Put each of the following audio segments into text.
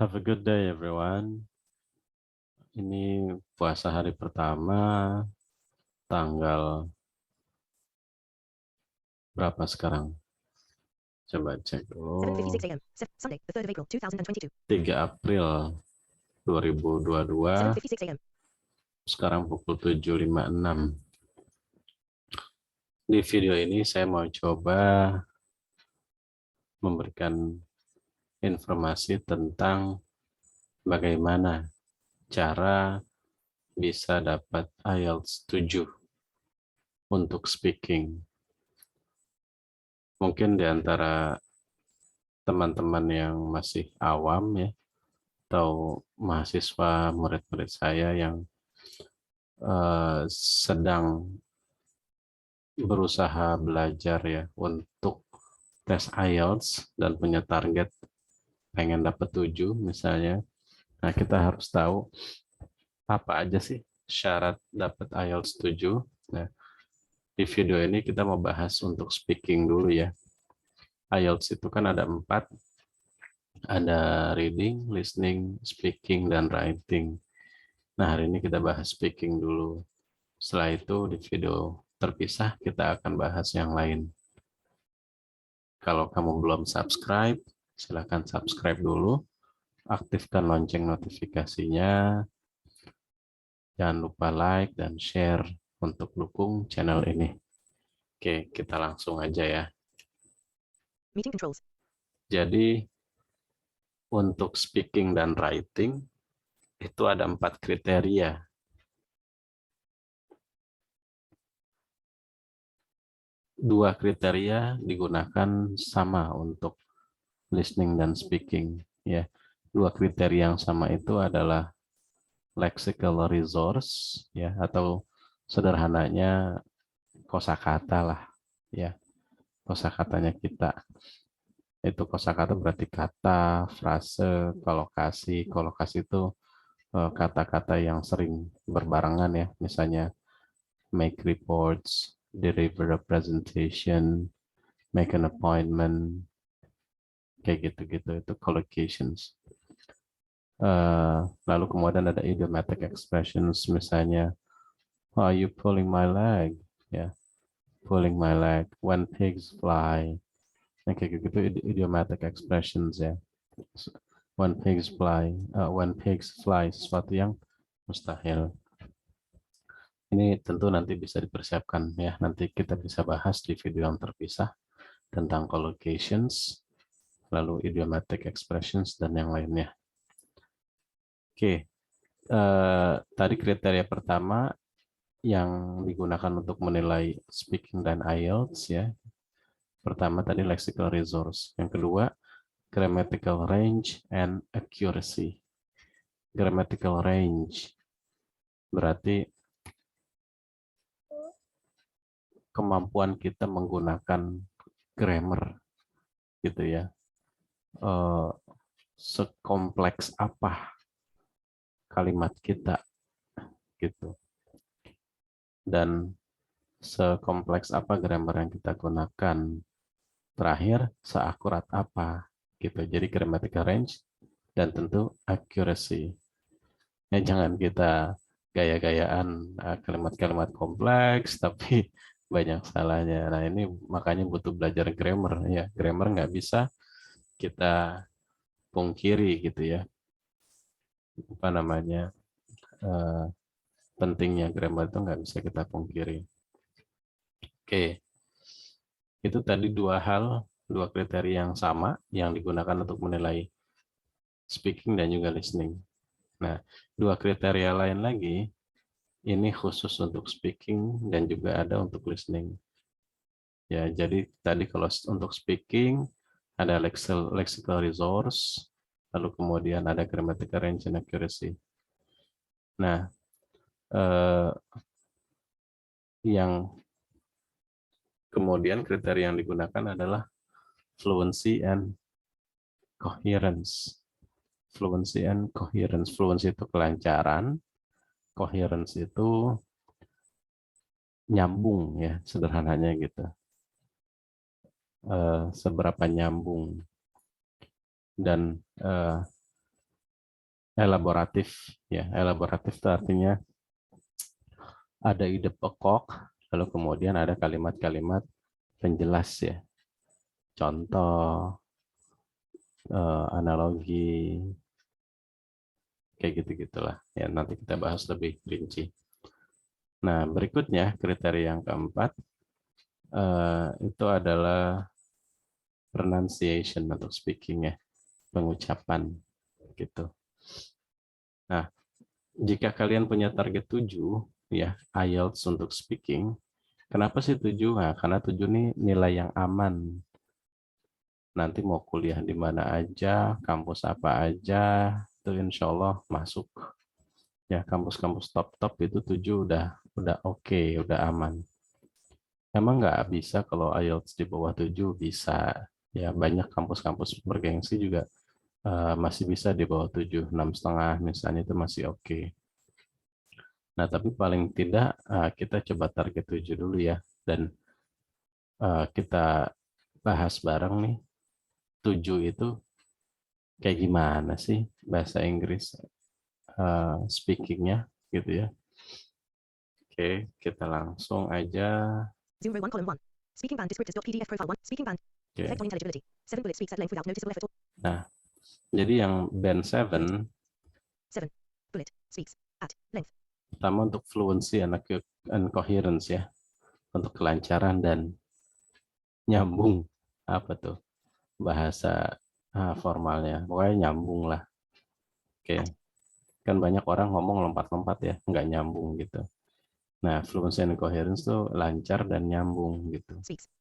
Have a good day everyone. Ini puasa hari pertama, tanggal berapa sekarang? Coba cek dulu. 7:56 a.m. Sunday, the 3rd of April, 2022. 3 April 2022. 7:56 a.m. Sekarang pukul 7.56. Di video ini saya mau coba memberikan informasi tentang bagaimana cara bisa dapat IELTS 7 untuk speaking. Mungkin di antara teman-teman yang masih awam ya, atau mahasiswa murid-murid saya yang sedang berusaha belajar ya untuk tes IELTS dan punya target pengen dapat 7 misalnya. Nah, kita harus tahu apa aja sih syarat dapat IELTS 7. Nah, di video ini kita mau bahas untuk speaking dulu ya. IELTS itu kan ada 4, ada reading, listening, speaking, dan writing. Nah, hari ini kita bahas speaking dulu. Setelah itu di video terpisah kita akan bahas yang lain. Kalau kamu belum subscribe, silakan subscribe dulu. Aktifkan lonceng notifikasinya. Jangan lupa like dan share untuk dukung channel ini. Oke, kita langsung aja ya. Meeting controls. Jadi untuk speaking dan writing itu ada 4 kriteria. Dua kriteria digunakan sama untuk listening dan speaking ya. Dua kriteria yang sama itu adalah lexical resource ya, atau sederhananya kosakata lah ya. Kosakatanya kita itu kosakata berarti kata, frase, kolokasi. Kolokasi itu kata-kata yang sering berbarengan ya, misalnya make reports, deliver a presentation, make an appointment, kayak gitu-gitu, itu collocations. Lalu kemudian ada idiomatic expressions, misalnya are you pulling my leg, ya, pulling my leg, when pigs fly, yang kayak gitu idiomatic expressions ya. When pigs fly, sesuatu yang mustahil. Ini tentu nanti bisa dipersiapkan ya, nanti kita bisa bahas di video yang terpisah tentang collocations, lalu idiomatic expressions, dan yang lainnya. Oke, tadi kriteria pertama yang digunakan untuk menilai speaking dan IELTS ya. Pertama tadi lexical resource, yang kedua grammatical range and accuracy. Grammatical range berarti kemampuan kita menggunakan grammar gitu ya. Sekompleks apa kalimat kita gitu, dan sekompleks apa grammar yang kita gunakan. Terakhir, seakurat apa gitu. Jadi grammatical range dan tentu accuracy. Ya, jangan kita gaya-gayaan kalimat-kalimat kompleks tapi banyak salahnya. Nah, ini makanya butuh belajar grammar ya. Grammar nggak bisa kita pungkiri gitu ya. Apa namanya? Pentingnya grammar itu nggak bisa kita pungkiri. Oke. Itu tadi dua kriteria yang sama yang digunakan untuk menilai speaking dan juga listening. Nah, dua kriteria lain lagi, ini khusus untuk speaking dan juga ada untuk listening. Ya, jadi tadi kalau untuk speaking ada lexical resource, lalu kemudian ada grammatical range and accuracy. Nah, yang kemudian kriteria yang digunakan adalah fluency and coherence. Fluency and coherence. Fluency itu kelancaran, coherence itu nyambung ya, sederhananya gitu. Seberapa nyambung. Dan elaboratif ya. Elaboratif itu artinya ada ide pokok, lalu kemudian ada kalimat-kalimat penjelas ya. Contoh, analogi, kayak gitu-gitulah. Ya, nanti kita bahas lebih rinci. Nah, berikutnya kriteria yang keempat itu adalah pronunciation untuk speaking ya, pengucapan gitu. Nah, jika kalian punya target 7 ya, IELTS untuk speaking, kenapa sih 7? Nah, karena 7 ini nilai yang aman. Nanti mau kuliah di mana aja, kampus apa aja, itu insya Allah masuk. Ya, kampus-kampus top-top itu 7 udah oke, udah aman. Emang nggak bisa kalau IELTS di bawah 7 bisa. Ya, banyak kampus-kampus bergengsi juga masih bisa di bawah 7, 6,5 misalnya itu masih oke. Nah, tapi paling tidak kita coba target 7 dulu ya. Dan kita bahas bareng nih, 7 itu kayak gimana sih bahasa Inggris speakingnya gitu ya. Oke, kita langsung aja. Zoom row 1 column 1. Speaking band descriptors.pdf profile 1. Speaking band. Oke. Effect on intelligibility. 7 bullets speaks at length without noticeable effort. Nah, jadi yang band 7 7. Bullet speaks at length. pertama untuk fluency and coherence ya, untuk kelancaran dan nyambung, apa tuh bahasa formalnya, pokoknya nyambung lah. Oke, kan banyak orang ngomong lompat-lompat ya, nggak nyambung gitu. Nah, fluency and coherence tuh lancar dan nyambung gitu. Speaks.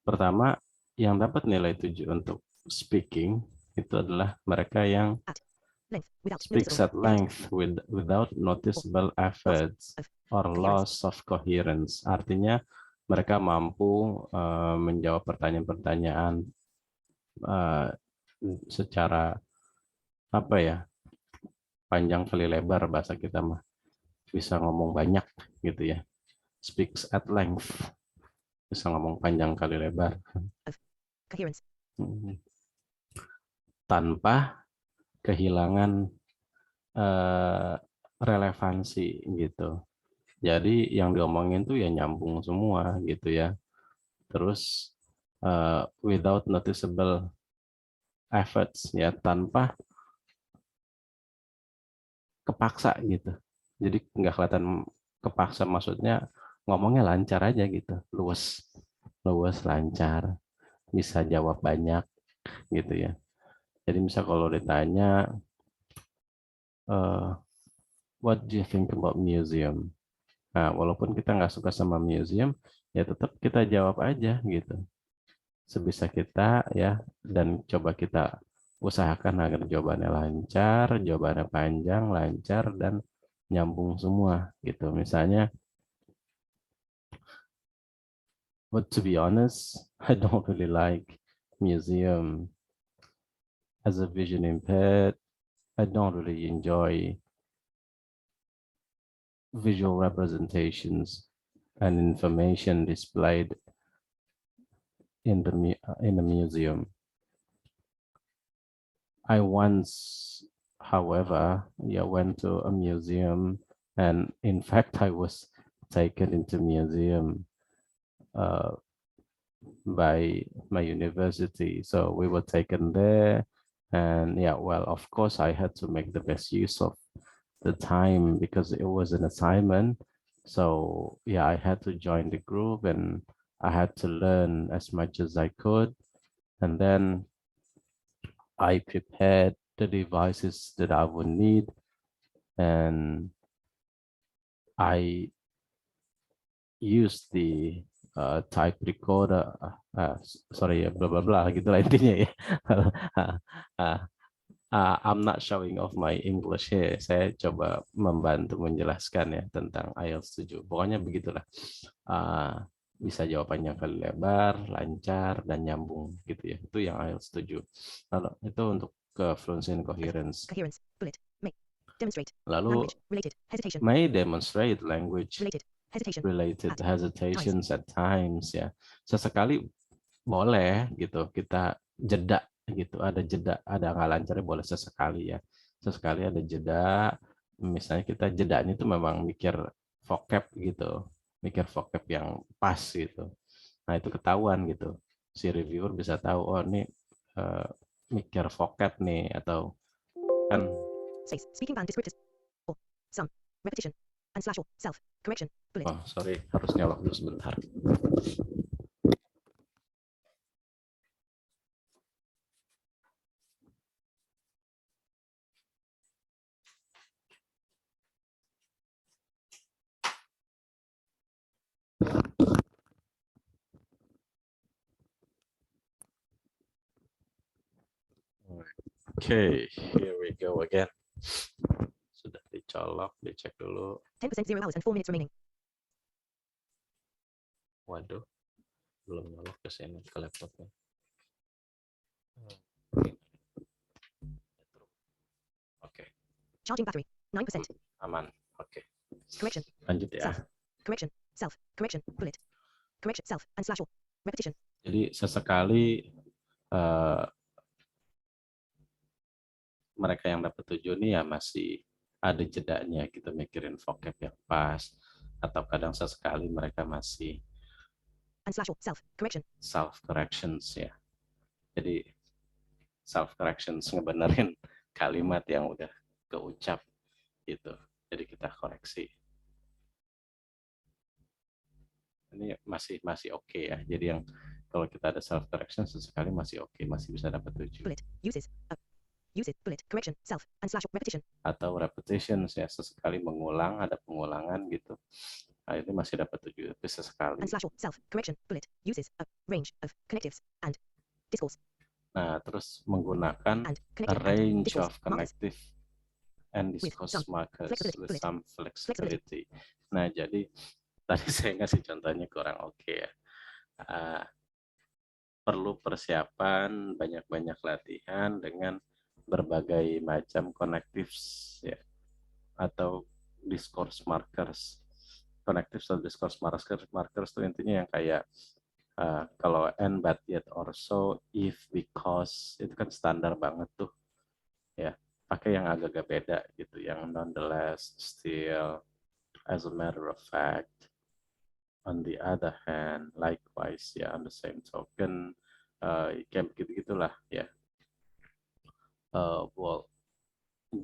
Pertama, yang dapat nilai 7 untuk speaking itu adalah mereka yang At length without speaks noticeable at length without noticeable efforts or coherence. loss of coherence. Artinya mereka mampu menjawab pertanyaan-pertanyaan secara apa ya, panjang kali lebar bahasa kita mah, bisa ngomong banyak gitu ya. Speaks at length, bisa ngomong panjang kali lebar. Coherence. Tanpa kehilangan relevansi gitu. Jadi yang diomongin tuh ya nyambung semua gitu ya. Terus without noticeable efforts ya, tanpa kepaksa gitu. Jadi nggak kelihatan kepaksa, maksudnya ngomongnya lancar aja gitu, luwes lancar, bisa jawab banyak gitu ya. Jadi misal kalau ditanya what do you think about museum? Nah, walaupun kita nggak suka sama museum, ya tetap kita jawab aja gitu, sebisa kita ya, dan coba kita usahakan agar jawabannya lancar, jawabannya panjang, lancar, dan nyambung semua gitu. Misalnya, but to be honest, I don't really like museum. As a vision impaired, I don't really enjoy visual representations and information displayed in the museum. I once, however, went to a museum, and in fact, I was taken into museum by my university. So we were taken there, and well, of course, I had to make the best use of the time because it was an assignment. So I had to join the group, and I had to learn as much as I could, and then I prepared the devices that I would need, and I used the type recorder, sorry, blah blah blah gitulah intinya ya. I'm not showing off my English here. Saya coba membantu menjelaskan ya tentang IELTS 7. Pokoknya begitulah. Bisa jawabannya kali lebar, lancar, dan nyambung gitu ya. Itu yang IELTS 7. Lalu itu untuk ke fluency and coherence. Coherence. Bullet. May. Demonstrate. Lalu Language. Related. Hesitation. may demonstrate language Related. Hesitation. related At hesitations at times ya. Sesekali boleh gitu kita jeda gitu, ada jeda, ada nggak lancarnya boleh sesekali ya. sesekali ada jeda, misalnya kita jedanya itu memang mikir vocab gitu, mikir vocab yang pas gitu. Nah itu ketahuan gitu, si reviewer bisa tahu, oh ini eh, mikir vocab nih, atau kan, Space. Speaking band descriptors. Or. Some. Repetition. And slash or. Self. Correction. Bullet. oh sorry harus nyolok dulu sebentar. Oke, here we go again. Sudah dicolok, dicek dulu. 10% 0 hours and 4 minutes remaining. Waduh, belum nyolok ke sini ke laptopnya. Oke, Charging battery. 9%. aman. Oke, Correction. lanjut ya. Self. Correction. Self. Correction. Bullet. Correction. Self. And slash or. Repetition. Jadi sesekali eh, mereka yang dapat 7 ini ya masih ada jedanya gitu, mikirin vocab yang pas, atau kadang sesekali mereka masih And slash or. Self. Correction. self corrections ya. Jadi self corrections ngebenerin kalimat yang udah keucap gitu. Jadi kita koreksi. Ini masih oke ya. Jadi yang kalau kita ada self correction sesekali masih oke, masih bisa dapat 7. Bullet. Uses. Use it. Bullet. Correction. Self. And slash or. Repetition. Atau repetitions ya, sesekali mengulang, ada pengulangan gitu. Nah, ini masih dapat 7, tapi sesekali. And slash or. Self. Correction. Bullet. Uses. A range of connectives. And discourse. Nah, terus menggunakan And a connective. And range discourse. of Markers. connective and discourse some markers flexibility, with bullet. some flexibility. Nah, jadi tadi saya ngasih contohnya kurang oke ya. Perlu persiapan, banyak-banyak latihan dengan berbagai macam connectives ya, atau discourse markers. Connectives atau discourse markers itu intinya yang kayak kalau and, but, yet, or, so, if, because, itu kan standar banget tuh ya. Pakai yang agak-agak beda gitu, yang nonetheless, still, as a matter of fact, on the other hand, likewise ya, on the same token, kayak begitu-gitulah ya. Well,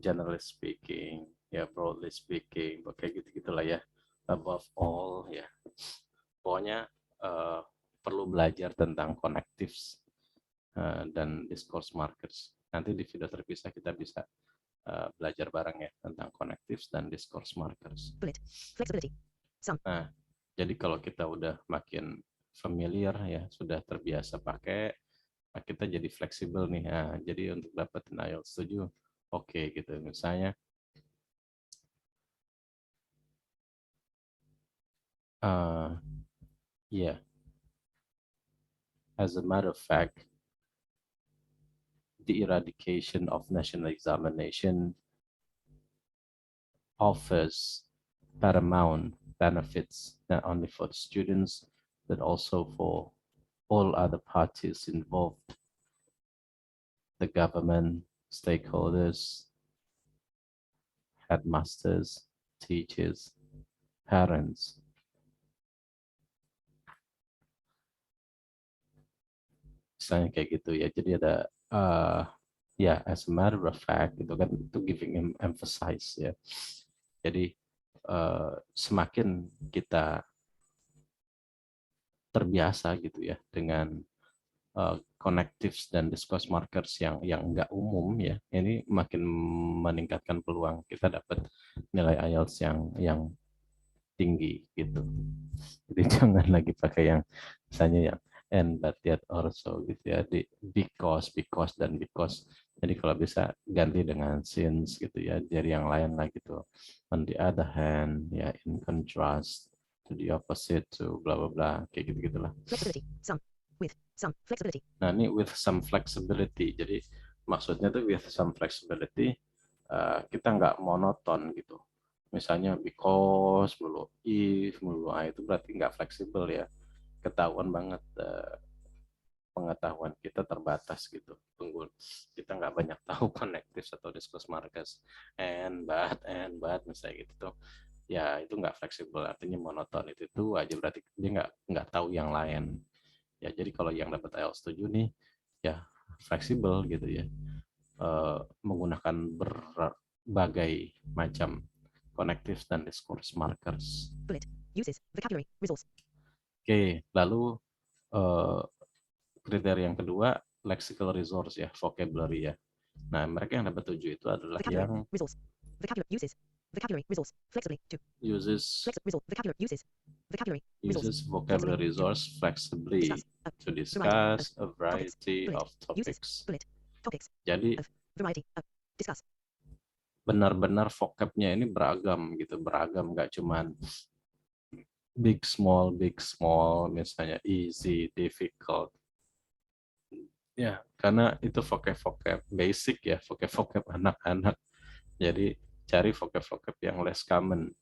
generally speaking, ya broadly speaking, kayak gitu-gitulah ya. Above all ya, pokoknya perlu belajar tentang connectives dan discourse markers. Nanti di video terpisah kita bisa belajar bareng ya tentang connectives dan discourse markers. Bullet. Flexibility. Some. Nah, jadi kalau kita udah makin familiar ya, sudah terbiasa pakai, nah kita jadi fleksibel nih. Nah, jadi untuk dapetin IELTS 7, oke gitu. Misalnya, yeah, as a matter of fact, the eradication of national examination offers paramount benefits not only for the students, but also for all other parties involved, the government, stakeholders, headmasters, teachers, parents. Misalnya kayak gitu ya. Jadi ada ya, as a matter of fact gitu kan, itu giving him emphasize ya. Jadi semakin kita terbiasa gitu ya dengan connectives dan discourse markers yang enggak umum ya, ini makin meningkatkan peluang kita dapat nilai IELTS yang tinggi gitu. Jadi jangan lagi pakai yang misalnya yang and, but, yet, or, so gitu ya, di because dan because. Jadi kalau bisa ganti dengan since gitu ya, dari yang lain lagi tuh. On the other hand ya, in contrast, to the opposite, to bla bla bla, kayak gitu gitulah. Flexibility. Some. With some flexibility. Nah ini with some flexibility, jadi maksudnya tuh with some flexibility, kita nggak monoton gitu. Misalnya because melulu, if melulu, itu berarti nggak fleksibel ya. Ketahuan banget pengetahuan kita terbatas gitu. Kita nggak banyak tahu connectives atau discourse markers, and but misalnya gitu tuh, ya itu nggak fleksibel, artinya monoton, itu aja, berarti dia nggak tahu yang lain. Ya jadi kalau yang dapat IELTS 7 nih ya fleksibel gitu ya, menggunakan berbagai macam connectives dan discourse markers. Bullet. Uses. Vocabulary. Resource. Oke, lalu kriteria yang kedua lexical resource ya, vocabulary ya. Nah, mereka yang dapat 7 itu adalah Vocabulary. yang Resource. Vocabulary. Uses. Vocabulary. Resource. Flexibly. To. uses Resource. Vocabulary. Uses. Vocabulary. Resource. uses vocabulary resource flexibly Discuss. to Variety. discuss a Topics. variety Bullet. of Uses. topics. Bullet. Topics. Jadi Variety. Discuss. benar-benar vocabnya ini beragam gitu, beragam, nggak cuman big small, misalnya easy, difficult. Ya, karena itu vocab basic ya, vocab anak-anak. Jadi cari vocab yang less common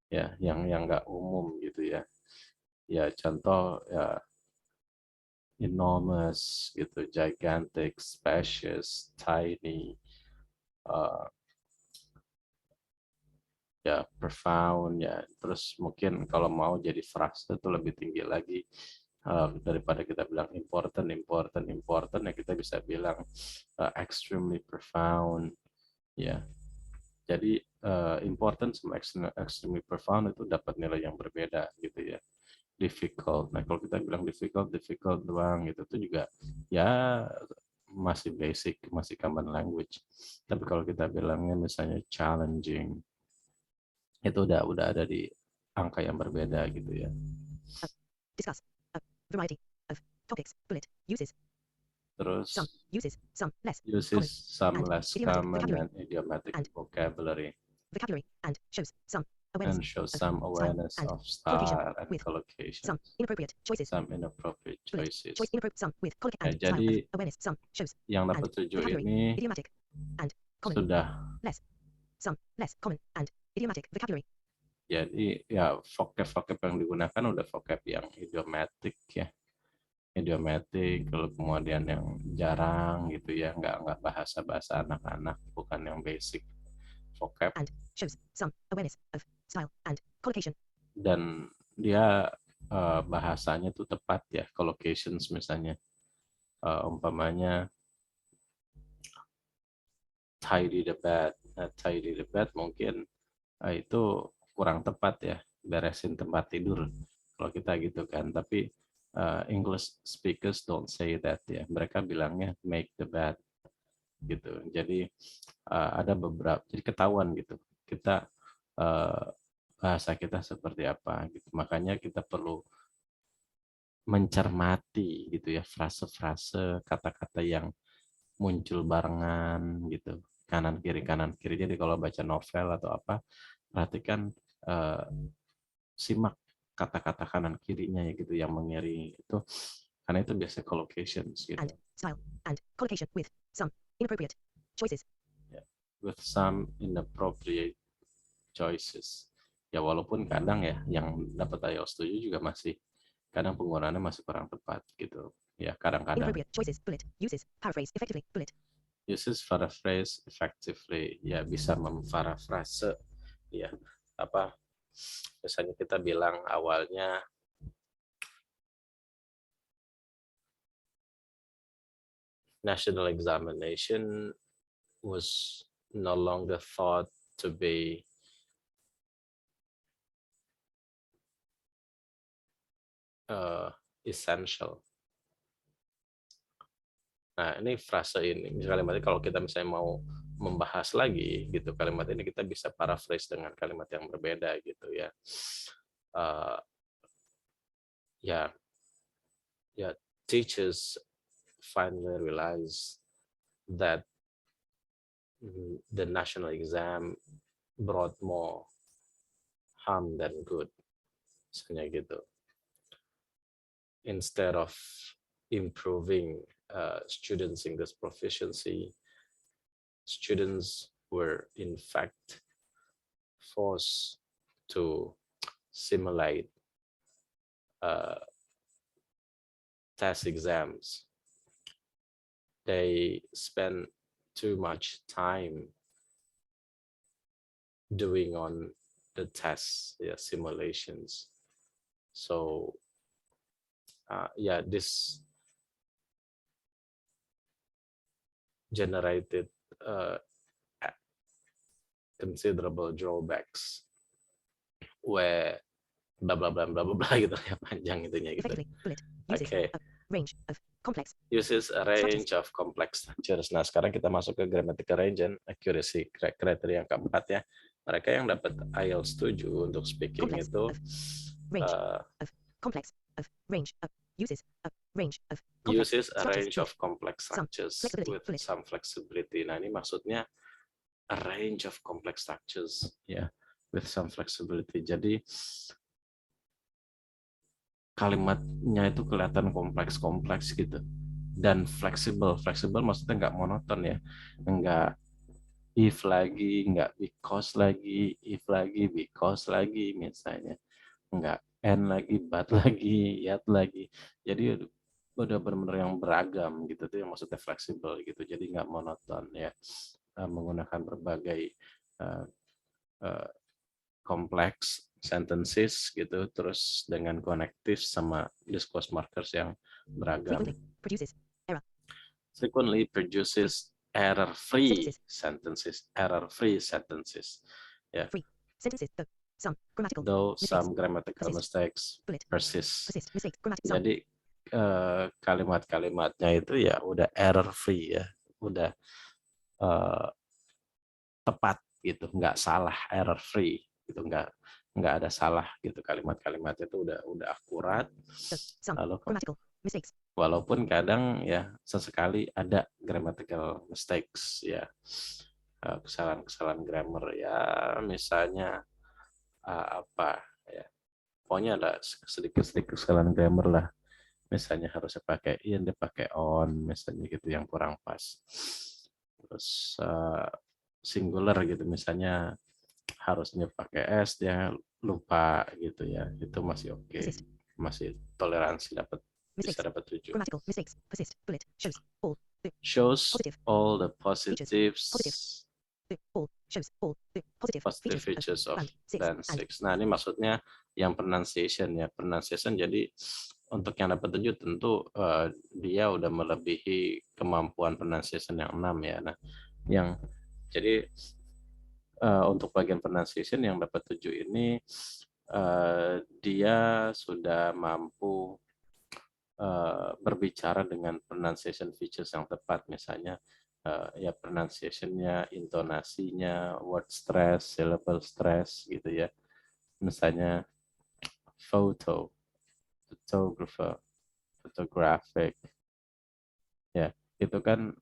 ya, yang nggak umum gitu ya. Ya contoh ya enormous gitu, gigantic, spacious, tiny, ya profound ya. Terus mungkin kalau mau jadi frase itu lebih tinggi lagi, daripada kita bilang important ya kita bisa bilang extremely profound ya. Jadi important sama extremely profound itu dapat nilai yang berbeda gitu ya. Difficult, nah kalau kita bilang difficult doang gitu, itu juga ya masih basic, masih common language. Tapi kalau kita bilangnya misalnya challenging, itu udah ada di angka yang berbeda gitu ya. Discuss. Variety of topics. Bullet. Uses. Terus Some. Uses. Some. Less. uses Common. some And less idiomatic common vocabulary. and idiomatic And vocabulary, vocabulary. And shows some awareness. and shows of some style awareness and of collocation style and with collocation, some inappropriate choices. some inappropriate Bullet. choices. Choice inappropriate. Some with Ya, and style jadi of awareness. Some shows yang and dapat 7 vocabulary. ini Idiomatic and common. sudah, Less. Some. Less common and idiomatic vocabulary. jadi ya vocab yang digunakan udah vocab yang idiomatic ya, idiomatic, lalu kemudian yang jarang gitu ya, nggak bahasa anak-anak, bukan yang basic vocab, and shows some awareness of style and collocation. Dan dia bahasanya tuh tepat ya, collocations misalnya, umpamanya tidy the bed. Nah, tidy the bed mungkin itu kurang tepat ya, beresin tempat tidur kalau kita gitu kan. Tapi English speakers don't say that ya, mereka bilangnya make the bed gitu. Jadi ada beberapa, jadi ketahuan gitu kita bahasa kita seperti apa gitu. Makanya kita perlu mencermati gitu ya, frase-frase, kata-kata yang muncul barengan gitu, kanan kiri. Jadi kalau baca novel atau apa, perhatikan, simak kata-kata kanan kirinya ya gitu yang mengiringi itu, karena itu biasa collocations gitu. And style and collocation with some inappropriate choices. With some inappropriate choices. Ya walaupun kadang ya yang dapat IELTS 7 juga masih kadang penggunaannya masih kurang tepat gitu. Ya kadang-kadang. Inappropriate choices. Bullet. Uses. Paraphrase effectively. Bullet. Uses paraphrase effectively. Ya bisa memparafrase ya, apa misalnya kita bilang awalnya national examination was no longer thought to be essential. Nah, ini frase ini, kalimat ini kalau kita misalnya mau membahas lagi gitu, kalimat ini kita bisa paraphrase dengan kalimat yang berbeda gitu ya. Teachers finally realize that the national exam brought more harm than good, misalnya gitu. Instead of improving students' English proficiency, students were in fact forced to simulate test exams they spend too much time doing on the tests, simulations. So this generated considerable drawbacks where bla bla bla bla bla bla gitu ya, panjang itunya gitu. Effectively, bullet. Uses Okay. a range of complex. Uses a range of complex structures. Nah, sekarang kita masuk ke grammatical range and accuracy, kriteria yang keempat ya. Mereka yang dapat IELTS 7 untuk speaking Complex itu range of complex of range of uses a range of complex uses a structures range with of complex some structures flexibility, with bullet. some flexibility. Nah, ini maksudnya a range of complex structures ya, with some flexibility. Jadi kalimatnya itu kelihatan kompleks gitu dan fleksibel maksudnya nggak monoton ya, nggak if lagi, nggak because lagi, if lagi, because lagi misalnya, nggak and lagi, but lagi, yet lagi. Jadi udah benar-benar yang beragam gitu tuh yang maksudnya fleksibel gitu, jadi nggak monoton ya, menggunakan berbagai kompleks sentences gitu, terus dengan connective sama discourse markers yang beragam. Frequently produces error-free sentences. Error-free sentences. Yeah. Free sentences, though some grammatical mistakes persist. Mistakes, Jadi kalimat-kalimatnya itu ya udah error-free ya, udah tepat gitu, nggak salah, error-free gitu, nggak ada salah gitu, kalimat-kalimat itu udah akurat. Lalu walaupun kadang ya sesekali ada grammatical mistakes ya, kesalahan-kesalahan grammar ya, misalnya apa ya, pokoknya ada sedikit-sedikit kesalahan grammar lah, misalnya harusnya pakai in dia pakai on misalnya gitu yang kurang pas, terus singular gitu misalnya harusnya pakai s dia lupa gitu ya, itu masih oke, masih toleransi, bisa dapat 7. Shows all the positives, positive features of band 6. Nah, ini maksudnya yang pronunciation ya, pronunciation. Jadi untuk yang dapat 7 tentu dia udah melebihi kemampuan pronunciation yang 6 ya. Nah, yang jadi untuk bagian pronunciation yang dapat 7 ini dia sudah mampu berbicara dengan pronunciation features yang tepat, misalnya ya pronunciation-nya, intonasinya, word stress, syllable stress gitu ya. Misalnya photo, photographer, photographic. Ya, itu kan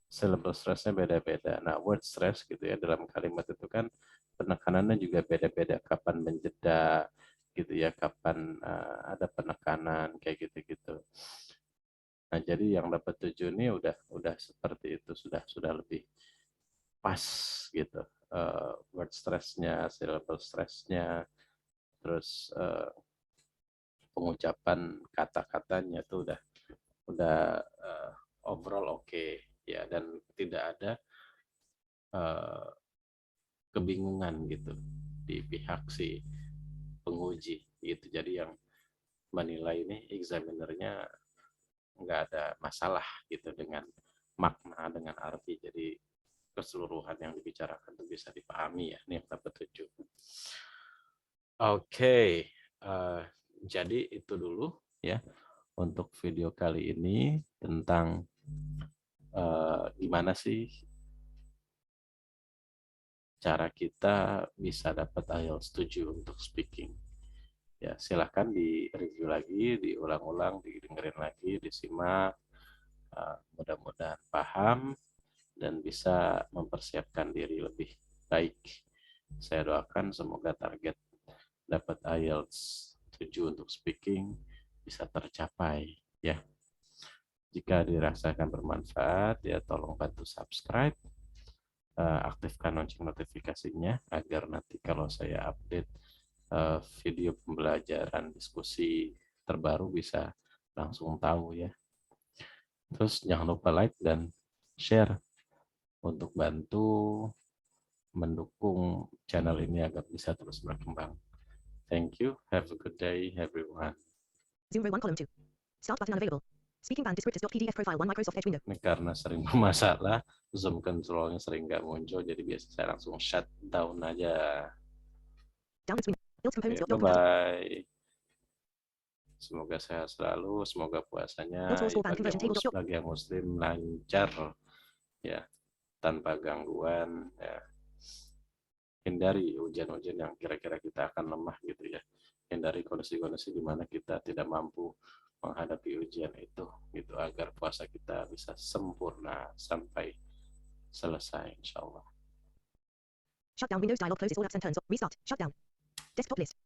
syllable stress-nya beda-beda. Nah, word stress gitu ya, dalam kalimat itu kan penekanannya juga beda-beda, kapan menjeda gitu ya, kapan ada penekanan kayak gitu-gitu. Nah, jadi yang dapat 7 ini udah seperti itu, sudah lebih pas gitu. Word stress-nya, syllable stress-nya, terus pengucapan kata-katanya tuh udah overall oke ya, dan tidak ada kebingungan gitu di pihak si penguji gitu. Jadi yang menilai ini examinernya nggak ada masalah gitu dengan makna, dengan arti, jadi keseluruhan yang dibicarakan itu bisa dipahami ya. Ini yang dapat 7. Oke, jadi itu dulu ya untuk video kali ini tentang gimana sih cara kita bisa dapat IELTS 7 untuk speaking. Ya, silahkan di-review lagi, diulang-ulang, didengerin lagi, disimak. Mudah-mudahan paham dan bisa mempersiapkan diri lebih baik. Saya doakan semoga target dapat IELTS 7 untuk speaking bisa tercapai ya. Jika dirasakan bermanfaat ya tolong bantu subscribe, aktifkan lonceng notifikasinya agar nanti kalau saya update video pembelajaran diskusi terbaru bisa langsung tahu ya. Terus jangan lupa like dan share untuk bantu mendukung channel ini agar bisa terus berkembang. Thank you. Have a good day, everyone. Zoom row 1 column 2. Start button unavailable. Speaking band descriptors.pdf profile 1 Microsoft Edge window. Ini karena sering bermasalah, zoom controlnya sering nggak muncul, jadi biasa saya langsung shutdown aja. Downloads window. Build components. Oke, bye-bye. Semoga sehat selalu, semoga puasanya bagi yang muslim lancar, ya, tanpa gangguan, ya. Hindari ujian-ujian yang kira-kira kita akan lemah gitu ya. Hindari kondisi-kondisi di mana kita tidak mampu menghadapi ujian itu gitu, agar puasa kita bisa sempurna sampai selesai insyaallah. Shutdown Windows dialog closes all apps and turns off. Restart. Shutdown. Desktop list.